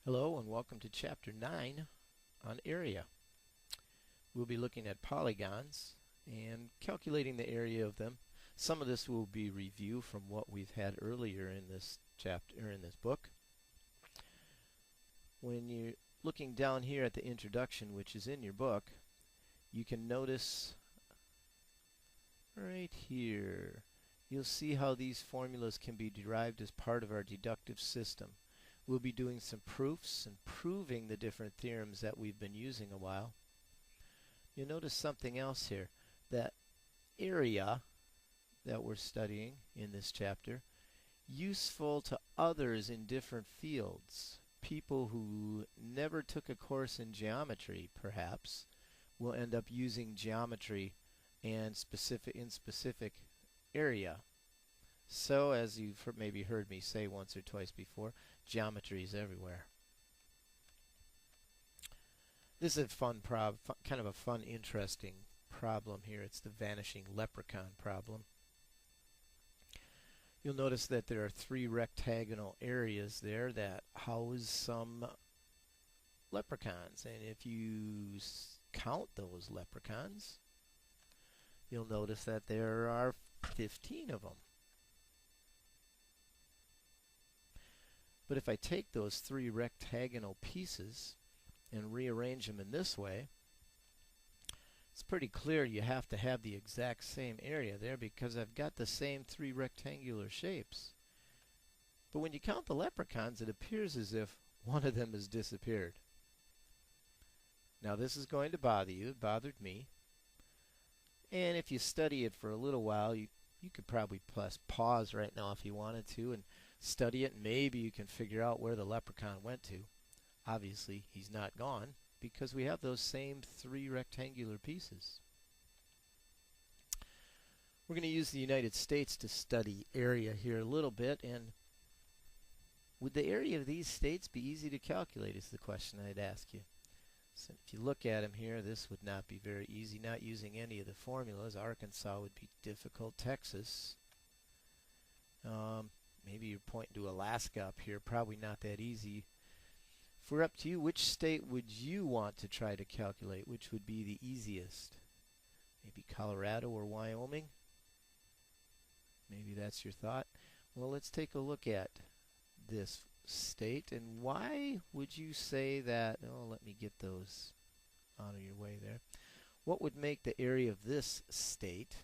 Hello and welcome to Chapter 9 on area. We'll be looking at polygons and calculating the area of them. Some of this will be review from what we've had earlier in this chapter, in this book. When you're looking down here at the introduction, which is in your book, you can notice right here, you'll see how these formulas can be derived as part of our deductive system. We'll be doing some proofs and proving the different theorems that we've been using a while. You'll notice something else here. That area that we're studying in this chapter, useful to others in different fields. People who never took a course in geometry, perhaps, will end up using geometry and specific area. So, as you've maybe heard me say once or twice before, geometry is everywhere. This is a fun kind of a fun, interesting problem here. It's the vanishing leprechaun problem. You'll notice that there are three rectangular areas there that house some leprechauns. And if you count those leprechauns, you'll notice that there are 15 of them. But if I take those three rectangular pieces and rearrange them in this way, it's pretty clear you have to have the exact same area there because I've got the same three rectangular shapes. But when you count the leprechauns, it appears as if one of them has disappeared. Now this is going to bother you. It bothered me. And if you study it for a little while, you could probably pause right now if you wanted to and study it. Maybe you can figure out where the leprechaun went to. Obviously, he's not gone because we have those same three rectangular pieces. We're going to use the United States to study area here a little bit. And would the area of these states be easy to calculate is the question I'd ask you. So if you look at them here, this would not be very easy. Not using any of the formulas, Arkansas would be difficult. Texas, maybe you're pointing to Alaska up here, probably not that easy. If we're up to you, which state would you want to try to calculate? Which would be the easiest? Maybe Colorado or Wyoming? Maybe that's your thought. Well, let's take a look at this state. And why would you say that? Oh, let me get those out of your way there. What would make the area of this state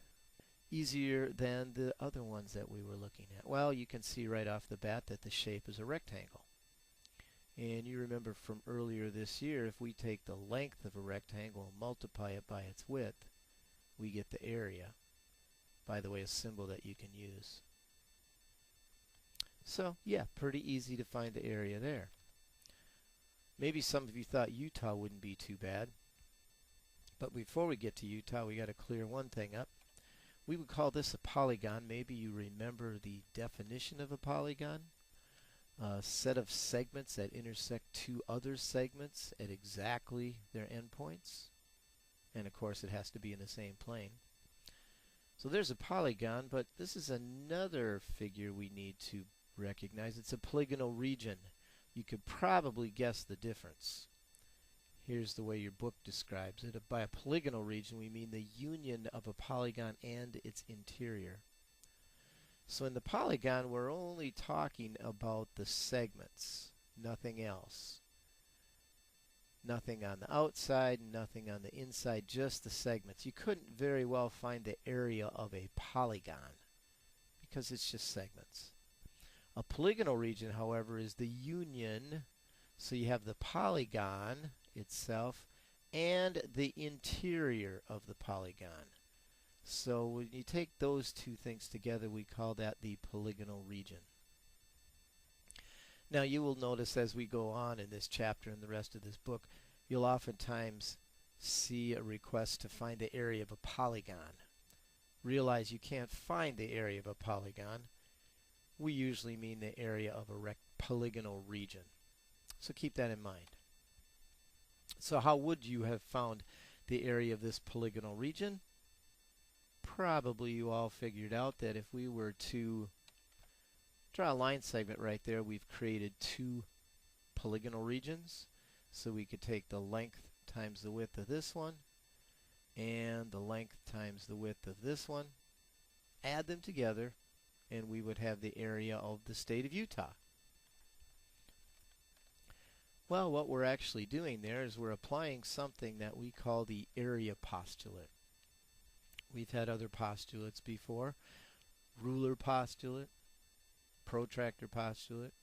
easier than the other ones that we were looking at? Well, you can see right off the bat that the shape is a rectangle. And you remember from earlier this year, if we take the length of a rectangle and multiply it by its width, we get the area. By the way, a symbol that you can use. So, yeah, pretty easy to find the area there. Maybe some of you thought Utah wouldn't be too bad. But before we get to Utah, we got to clear one thing up. We would call this a polygon. Maybe you remember the definition of a polygon. A set of segments that intersect two other segments at exactly their endpoints. And of course, it has to be in the same plane. So there's a polygon, but this is another figure we need to recognize. It's a polygonal region. You could probably guess the difference. Here's the way your book describes it. By a polygonal region, we mean the union of a polygon and its interior. So in the polygon, we're only talking about the segments, nothing else. Nothing on the outside, nothing on the inside, just the segments. You couldn't very well find the area of a polygon because it's just segments. A polygonal region, however, is the union. So you have the polygon itself and the interior of the polygon. So when you take those two things together, we call that the polygonal region. Now you will notice as we go on in this chapter and the rest of this book, you'll oftentimes see a request to find the area of a polygon. Realize you can't find the area of a polygon. We usually mean the area of a polygonal region. So keep that in mind. So how would you have found the area of this polygonal region? Probably you all figured out that if we were to draw a line segment right there, we've created two polygonal regions. So we could take the length times the width of this one and the length times the width of this one, add them together, and we would have the area of the state of Utah. Well, what we're actually doing there is we're applying something that we call the area postulate. We've had other postulates before: ruler postulate, protractor postulate.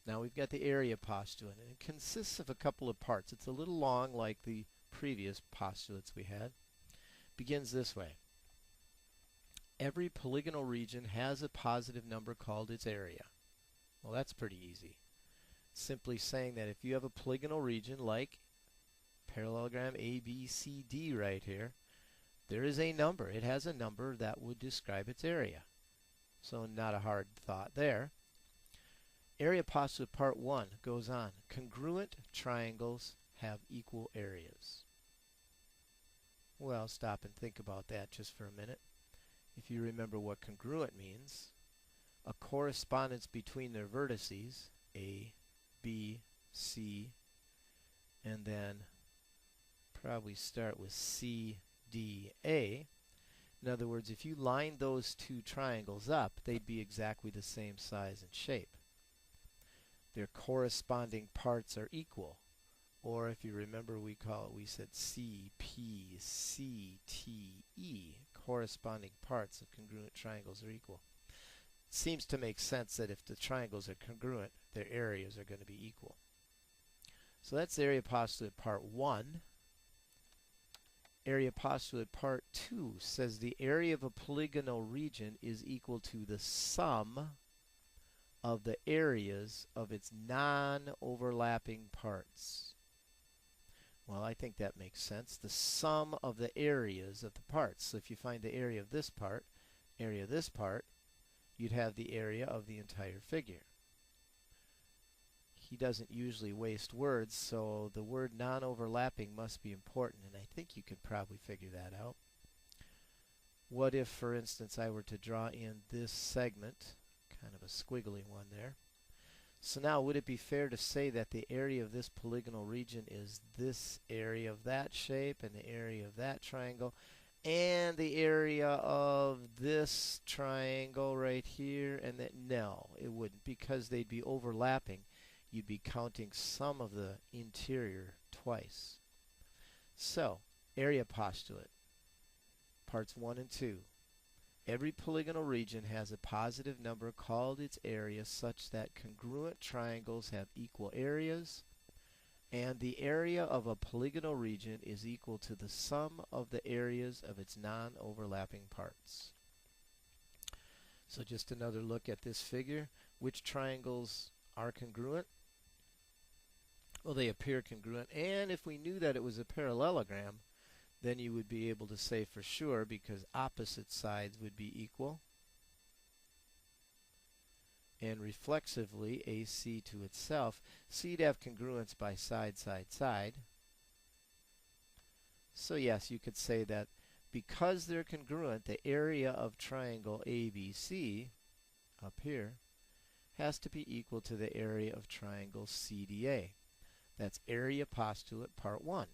Now we've got the area postulate, and it consists of a couple of parts. It's a little long like the previous postulates we had. Begins this way. Every polygonal region has a positive number called its area. Well, that's pretty easy. Simply saying that if you have a polygonal region like parallelogram ABCD right here, there is a number. It has a number that would describe its area. So not a hard thought there. Area postulate part 1 goes on. Congruent triangles have equal areas. Well, stop and think about that just for a minute. If you remember what congruent means, a correspondence between their vertices, A, B, C, and then probably start with C, D, A. In other words, if you line those two triangles up, they'd be exactly the same size and shape. Their corresponding parts are equal. Or if you remember, we said C, P, C, T, E. Corresponding parts of congruent triangles are equal. It seems to make sense that if the triangles are congruent, their areas are going to be equal. So that's area postulate part 1. Area postulate part 2 says the area of a polygonal region is equal to the sum of the areas of its non-overlapping parts. Well, I think that makes sense. The sum of the areas of the parts. So if you find the area of this part, you'd have the area of the entire figure. He doesn't usually waste words, so the word non-overlapping must be important, and I think you could probably figure that out. What if, for instance, I were to draw in this segment, kind of a squiggly one there. So now, would it be fair to say that the area of this polygonal region is this area of that shape and the area of that triangle and the area of this triangle right here? And that, no, it wouldn't, because they'd be overlapping. You'd be counting some of the interior twice. So, area postulate, parts 1 and 2. Every polygonal region has a positive number called its area such that congruent triangles have equal areas, and the area of a polygonal region is equal to the sum of the areas of its non-overlapping parts. So just another look at this figure. Which triangles are congruent? Well, they appear congruent, and if we knew that it was a parallelogram, then you would be able to say for sure, because opposite sides would be equal. And reflexively, AC to itself, so you'd have congruence by side, side, side. So yes, you could say that because they're congruent, the area of triangle ABC, up here, has to be equal to the area of triangle CDA. That's area postulate part 1.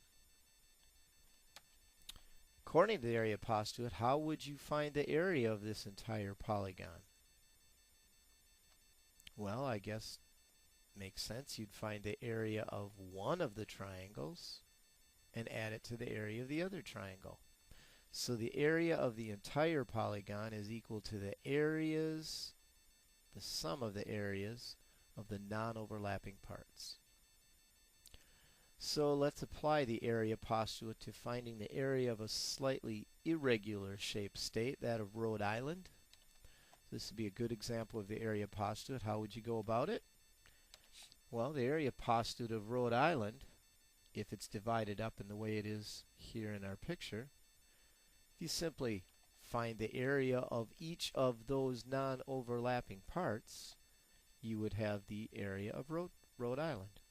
According to the area postulate, how would you find the area of this entire polygon? Well, I guess it makes sense. You'd find the area of one of the triangles and add it to the area of the other triangle. So the area of the entire polygon is equal to the areas, the sum of the areas of the non-overlapping parts. So let's apply the area postulate to finding the area of a slightly irregular shaped state, that of Rhode Island. This would be a good example of the area postulate. How would you go about it? Well, the area postulate of Rhode Island, if it's divided up in the way it is here in our picture, you simply find the area of each of those non-overlapping parts, you would have the area of Rhode Island.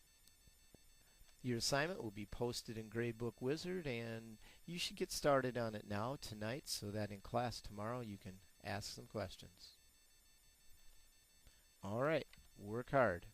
Your assignment will be posted in Gradebook Wizard, and you should get started on it now, tonight, so that in class tomorrow you can ask some questions. All right, work hard.